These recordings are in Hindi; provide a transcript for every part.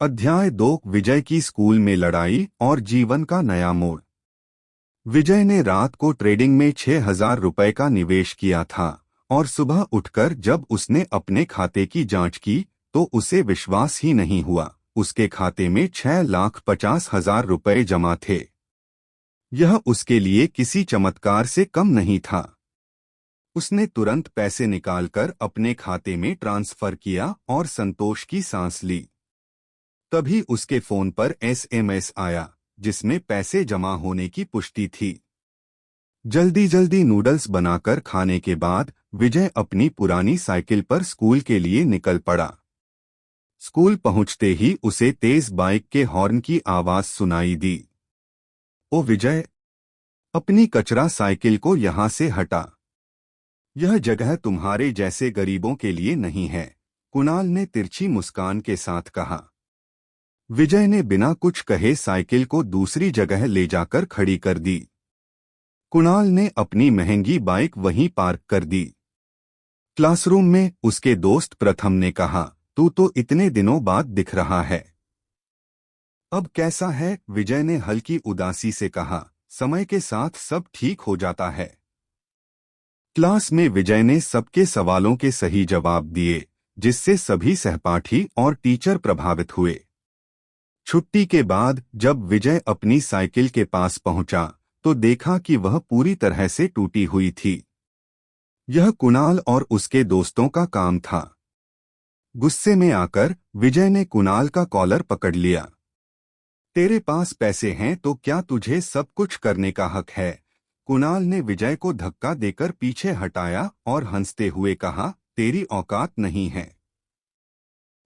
अध्याय 2 विजय की स्कूल में लड़ाई और जीवन का नया मोड़। विजय ने रात को ट्रेडिंग में 6,000 रुपए का निवेश किया था और सुबह उठकर जब उसने अपने खाते की जांच की तो उसे विश्वास ही नहीं हुआ। उसके खाते में 6,50,000 रुपए जमा थे। यह उसके लिए किसी चमत्कार से कम नहीं था। उसने तुरंत पैसे निकालकर अपने खाते में ट्रांसफर किया और संतोष की सांस ली। तभी उसके फोन पर एसएमएस आया जिसमें पैसे जमा होने की पुष्टि थी। जल्दी जल्दी नूडल्स बनाकर खाने के बाद विजय अपनी पुरानी साइकिल पर स्कूल के लिए निकल पड़ा। स्कूल पहुंचते ही उसे तेज बाइक के हॉर्न की आवाज सुनाई दी। ओ विजय, अपनी कचरा साइकिल को यहां से हटा। यह जगह तुम्हारे जैसे गरीबों के लिए नहीं है, कुणाल ने तिरछी मुस्कान के साथ कहा। विजय ने बिना कुछ कहे साइकिल को दूसरी जगह ले जाकर खड़ी कर दी। कुणाल ने अपनी महंगी बाइक वहीं पार्क कर दी। क्लासरूम में उसके दोस्त प्रथम ने कहा, तू तो इतने दिनों बाद दिख रहा है, अब कैसा है? विजय ने हल्की उदासी से कहा, समय के साथ सब ठीक हो जाता है। क्लास में विजय ने सबके सवालों के सही जवाब दिए, जिससे सभी सहपाठी और टीचर प्रभावित हुए। छुट्टी के बाद जब विजय अपनी साइकिल के पास पहुंचा तो देखा कि वह पूरी तरह से टूटी हुई थी। यह कुणाल और उसके दोस्तों का काम था। गुस्से में आकर विजय ने कुणाल का कॉलर पकड़ लिया। तेरे पास पैसे हैं तो क्या तुझे सब कुछ करने का हक है? कुणाल ने विजय को धक्का देकर पीछे हटाया और हंसते हुए कहा, तेरी औकात नहीं है।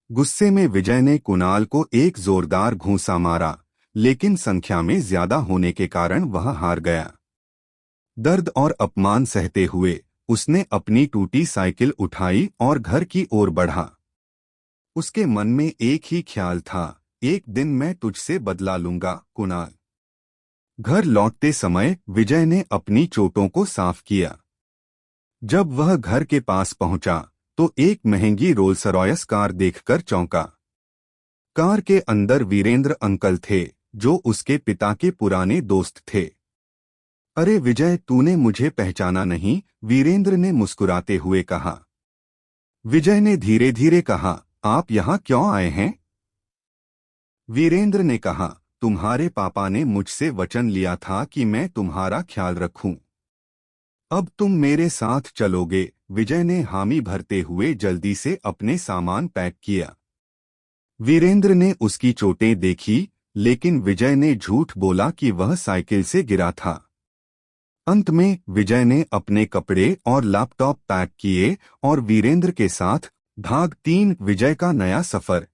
गुस्से में विजय ने कुणाल को एक जोरदार घूंसा मारा, लेकिन संख्या में ज्यादा होने के कारण वह हार गया। दर्द और अपमान सहते हुए उसने अपनी टूटी साइकिल उठाई और घर की ओर बढ़ा। उसके मन में एक ही ख्याल था, एक दिन मैं तुझसे बदला लूंगा कुणाल। घर लौटते समय विजय ने अपनी चोटों को साफ किया। जब वह घर के पास पहुंचा तो एक महंगी रोल्स रॉयस कार देखकर चौंका। कार के अंदर वीरेंद्र अंकल थे, जो उसके पिता के पुराने दोस्त थे। अरे विजय, तूने मुझे पहचाना नहीं? वीरेंद्र ने मुस्कुराते हुए कहा। विजय ने धीरे धीरे कहा, आप यहाँ क्यों आए हैं? वीरेंद्र ने कहा, तुम्हारे पापा ने मुझसे वचन लिया था कि मैं तुम्हारा ख्याल रखूं। अब तुम मेरे साथ चलोगे? विजय ने हामी भरते हुए जल्दी से अपने सामान पैक किया। वीरेंद्र ने उसकी चोटें देखी, लेकिन विजय ने झूठ बोला कि वह साइकिल से गिरा था। अंत में विजय ने अपने कपड़े और लैपटॉप पैक किए और वीरेंद्र के साथ भाग 3 विजय का नया सफर।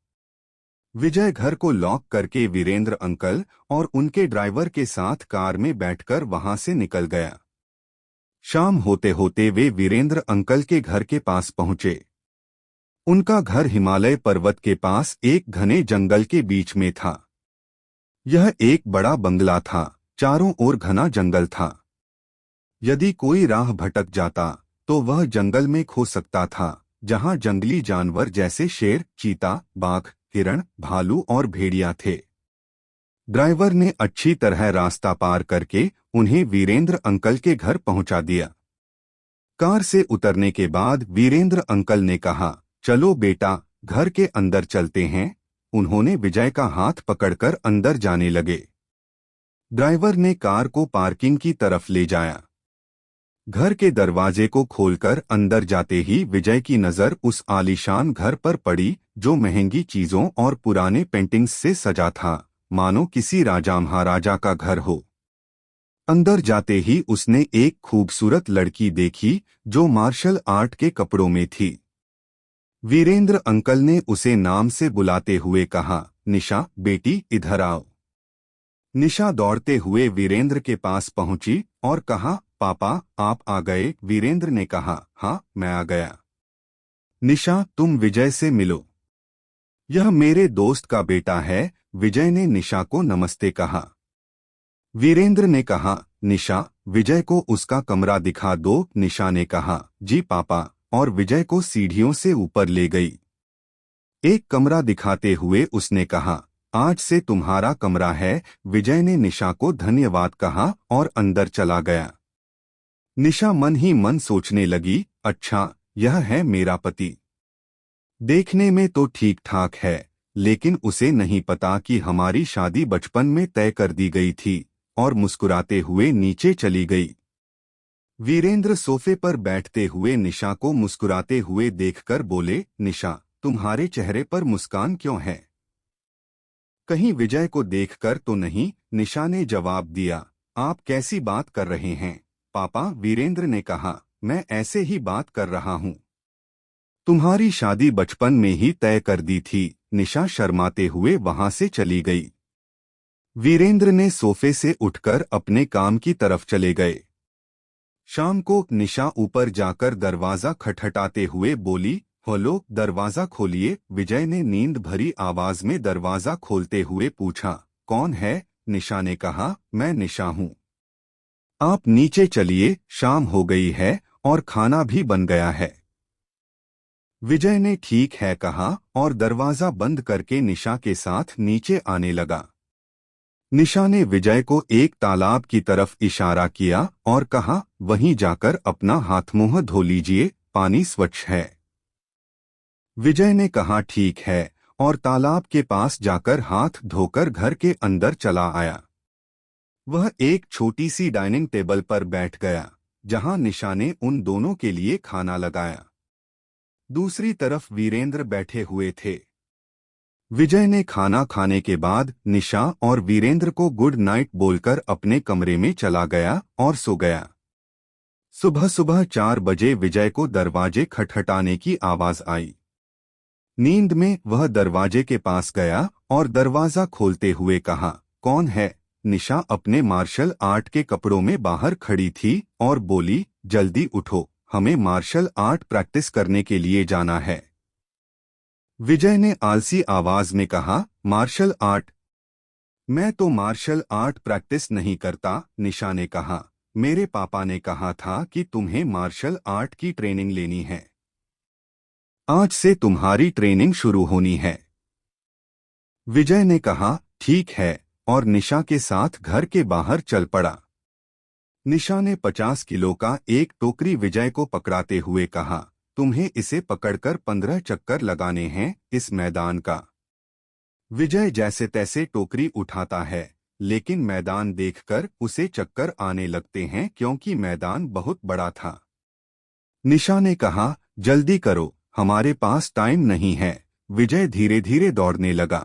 विजय घर को लॉक करके वीरेंद्र अंकल और उनके ड्राइवर के साथ कार में बैठकर वहां से निकल गया। शाम होते होते वे वीरेंद्र अंकल के घर के पास पहुंचे। उनका घर हिमालय पर्वत के पास एक घने जंगल के बीच में था। यह एक बड़ा बंगला था, चारों ओर घना जंगल था। यदि कोई राह भटक जाता तो वह जंगल में खो सकता था, जहां जंगली जानवर जैसे शेर, चीता, बाघ, हिरण, भालू और भेड़िया थे। ड्राइवर ने अच्छी तरह रास्ता पार करके उन्हें वीरेंद्र अंकल के घर पहुंचा दिया। कार से उतरने के बाद वीरेंद्र अंकल ने कहा, चलो बेटा, घर के अंदर चलते हैं। उन्होंने विजय का हाथ पकड़कर अंदर जाने लगे। ड्राइवर ने कार को पार्किंग की तरफ ले जाया। घर के दरवाजे को खोलकर अंदर जाते ही विजय की नजर उस आलीशान घर पर पड़ी, जो महंगी चीजों और पुराने पेंटिंग्स से सजा था, मानो किसी राजा महाराजा का घर हो। अंदर जाते ही उसने एक खूबसूरत लड़की देखी, जो मार्शल आर्ट के कपड़ों में थी। वीरेंद्र अंकल ने उसे नाम से बुलाते हुए कहा, निशा बेटी, इधर आओ। निशा दौड़ते हुए वीरेंद्र के पास पहुंची और कहा, पापा आप आ गए? वीरेंद्र ने कहा, हाँ मैं आ गया। निशा, तुम विजय से मिलो। यह मेरे दोस्त का बेटा है। विजय ने निशा को नमस्ते कहा। वीरेंद्र ने कहा, निशा, विजय को उसका कमरा दिखा दो। निशा ने कहा, जी पापा, और विजय को सीढ़ियों से ऊपर ले गई। एक कमरा दिखाते हुए उसने कहा, आज से तुम्हारा कमरा है। विजय ने निशा को धन्यवाद कहा और अंदर चला गया। निशा मन ही मन सोचने लगी, अच्छा यह है मेरा पति। देखने में तो ठीक ठाक है, लेकिन उसे नहीं पता कि हमारी शादी बचपन में तय कर दी गई थी। और मुस्कुराते हुए नीचे चली गई। वीरेंद्र सोफे पर बैठते हुए निशा को मुस्कुराते हुए देखकर बोले, निशा तुम्हारे चेहरे पर मुस्कान क्यों है? कहीं विजय को देखकर तो नहीं? निशा ने जवाब दिया, आप कैसी बात कर रहे हैं पापा? वीरेंद्र ने कहा, मैं ऐसे ही बात कर रहा हूँ। तुम्हारी शादी बचपन में ही तय कर दी थी। निशा शर्माते हुए वहां से चली गई। वीरेंद्र ने सोफे से उठकर अपने काम की तरफ चले गए। शाम को निशा ऊपर जाकर दरवाजा खटखटाते हुए बोली, हेलो, दरवाजा खोलिए। विजय ने नींद भरी आवाज में दरवाजा खोलते हुए पूछा, कौन है? निशा ने कहा, मैं निशा हूँ। आप नीचे चलिए, शाम हो गई है और खाना भी बन गया है। विजय ने ठीक है कहा और दरवाजा बंद करके निशा के साथ नीचे आने लगा। निशा ने विजय को एक तालाब की तरफ इशारा किया और कहा, वहीं जाकर अपना हाथ मुंह धो लीजिए, पानी स्वच्छ है। विजय ने कहा, ठीक है, और तालाब के पास जाकर हाथ धोकर घर के अंदर चला आया। वह एक छोटी सी डाइनिंग टेबल पर बैठ गया, जहां निशा ने उन दोनों के लिए खाना लगाया। दूसरी तरफ वीरेंद्र बैठे हुए थे। विजय ने खाना खाने के बाद निशा और वीरेंद्र को गुड नाइट बोलकर अपने कमरे में चला गया और सो गया। सुबह सुबह 4 बजे विजय को दरवाजे खटखटाने की आवाज आई। नींद में वह दरवाजे के पास गया और दरवाजा खोलते हुए कहा, कौन है? निशा अपने मार्शल आर्ट के कपड़ों में बाहर खड़ी थी और बोली, जल्दी उठो, हमें मार्शल आर्ट प्रैक्टिस करने के लिए जाना है। विजय ने आलसी आवाज में कहा, मार्शल आर्ट? मैं तो मार्शल आर्ट प्रैक्टिस नहीं करता। निशा ने कहा, मेरे पापा ने कहा था कि तुम्हें मार्शल आर्ट की ट्रेनिंग लेनी है। आज से तुम्हारी ट्रेनिंग शुरू होनी है। विजय ने कहा, ठीक है, और निशा के साथ घर के बाहर चल पड़ा। निशा ने 50 किलो का एक टोकरी विजय को पकड़ाते हुए कहा, तुम्हें इसे पकड़कर 15 चक्कर लगाने हैं इस मैदान का। विजय जैसे तैसे टोकरी उठाता है, लेकिन मैदान देखकर उसे चक्कर आने लगते हैं क्योंकि मैदान बहुत बड़ा था। निशा ने कहा, जल्दी करो, हमारे पास टाइम नहीं है। विजय धीरे धीरे दौड़ने लगा।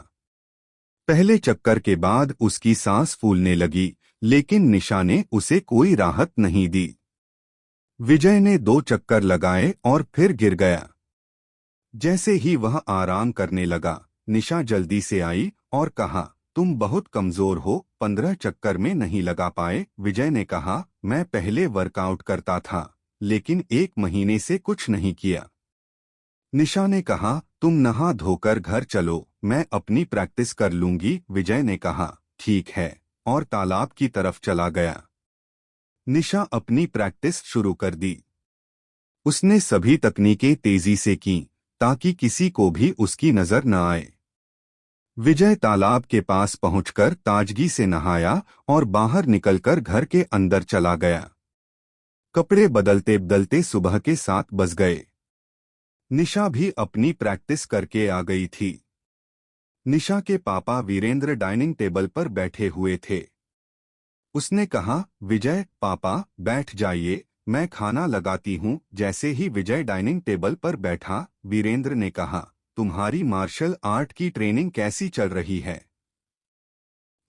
पहले चक्कर के बाद उसकी सांस फूलने लगी, लेकिन निशा ने उसे कोई राहत नहीं दी। विजय ने 2 चक्कर लगाए और फिर गिर गया। जैसे ही वह आराम करने लगा, निशा जल्दी से आई और कहा, तुम बहुत कमजोर हो, 15 चक्कर में नहीं लगा पाए। विजय ने कहा, मैं पहले वर्कआउट करता था, लेकिन 1 महीने से कुछ नहीं किया। निशा ने कहा, तुम नहा धोकर घर चलो, मैं अपनी प्रैक्टिस कर लूंगी। विजय ने कहा, ठीक है, और तालाब की तरफ चला गया। निशा अपनी प्रैक्टिस शुरू कर दी। उसने सभी तकनीकें तेजी से की ताकि किसी को भी उसकी नजर न आए। विजय तालाब के पास पहुंचकर ताजगी से नहाया और बाहर निकलकर घर के अंदर चला गया। कपड़े बदलते बदलते सुबह के 7 बज गए। निशा भी अपनी प्रैक्टिस करके आ गई थी। निशा के पापा वीरेंद्र डाइनिंग टेबल पर बैठे हुए थे। उसने कहा, विजय, पापा बैठ जाइए, मैं खाना लगाती हूँ। जैसे ही विजय डाइनिंग टेबल पर बैठा, वीरेंद्र ने कहा, तुम्हारी मार्शल आर्ट की ट्रेनिंग कैसी चल रही है?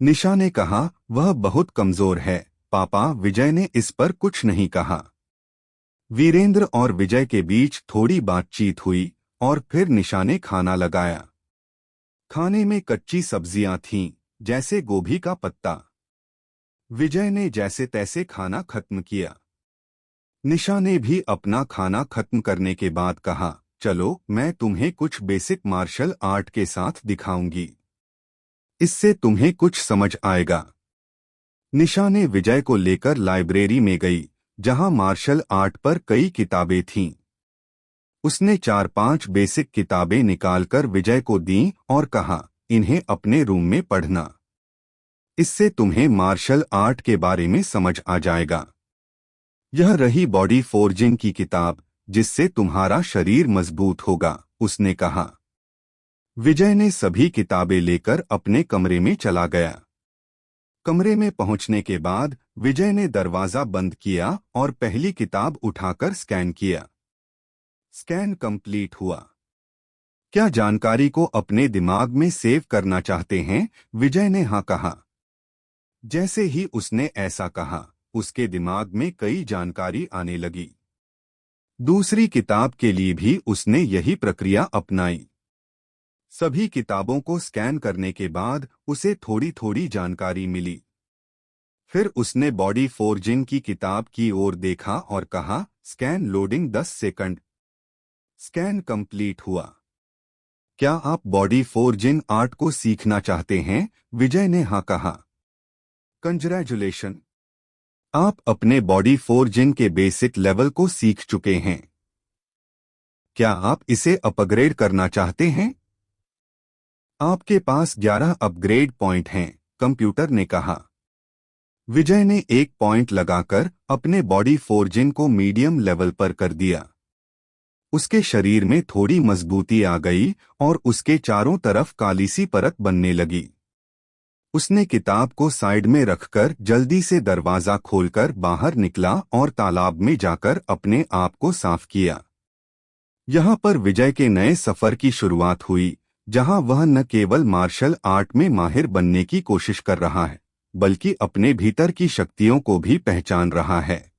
निशा ने कहा, वह बहुत कमजोर है पापा। विजय ने इस पर कुछ नहीं कहा। वीरेंद्र और विजय के बीच थोड़ी बातचीत हुई और फिर निशा ने खाना लगाया। खाने में कच्ची सब्जियां थीं, जैसे गोभी का पत्ता। विजय ने जैसे तैसे खाना खत्म किया। निशा ने भी अपना खाना खत्म करने के बाद कहा, चलो, मैं तुम्हें कुछ बेसिक मार्शल आर्ट के साथ दिखाऊंगी। इससे तुम्हें कुछ समझ आएगा। निशा ने विजय को लेकर लाइब्रेरी में गई, जहां मार्शल आर्ट पर कई किताबें थीं। उसने 4-5 बेसिक किताबें निकालकर विजय को दी और कहा, इन्हें अपने रूम में पढ़ना। इससे तुम्हें मार्शल आर्ट के बारे में समझ आ जाएगा। यह रही बॉडी फोर्जिंग की किताब, जिससे तुम्हारा शरीर मजबूत होगा, उसने कहा। विजय ने सभी किताबें लेकर अपने कमरे में चला गया। कमरे में पहुंचने के बाद विजय ने दरवाजा बंद किया और पहली किताब उठाकर स्कैन किया। स्कैन कंप्लीट हुआ। क्या जानकारी को अपने दिमाग में सेव करना चाहते हैं? विजय ने हाँ कहा। जैसे ही उसने ऐसा कहा, उसके दिमाग में कई जानकारी आने लगी। दूसरी किताब के लिए भी उसने यही प्रक्रिया अपनाई। सभी किताबों को स्कैन करने के बाद उसे थोड़ी थोड़ी जानकारी मिली। फिर उसने बॉडी फोर्जिंग की किताब की ओर देखा और कहा, scan loading 10 second. Scan complete हुआ। क्या आप बॉडी फोर्जिंग आर्ट को सीखना चाहते हैं? विजय ने हाँ कहा। कंग्रेचुलेशन, आप अपने बॉडी फोर्जिंग के बेसिक लेवल को सीख चुके हैं। क्या आप इसे अपग्रेड करना चाहते हैं? आपके पास 11 अपग्रेड पॉइंट हैं, कंप्यूटर ने कहा। विजय ने एक पॉइंट लगाकर अपने बॉडी फोर्जिंग को मीडियम लेवल पर कर दिया। उसके शरीर में थोड़ी मजबूती आ गई और उसके चारों तरफ काली सी परत बनने लगी। उसने किताब को साइड में रखकर जल्दी से दरवाजा खोलकर बाहर निकला और तालाब में जाकर अपने आप को साफ किया। यहाँ पर विजय के नए सफर की शुरुआत हुई, जहाँ वह न केवल मार्शल आर्ट में माहिर बनने की कोशिश कर रहा है, बल्कि अपने भीतर की शक्तियों को भी पहचान रहा है।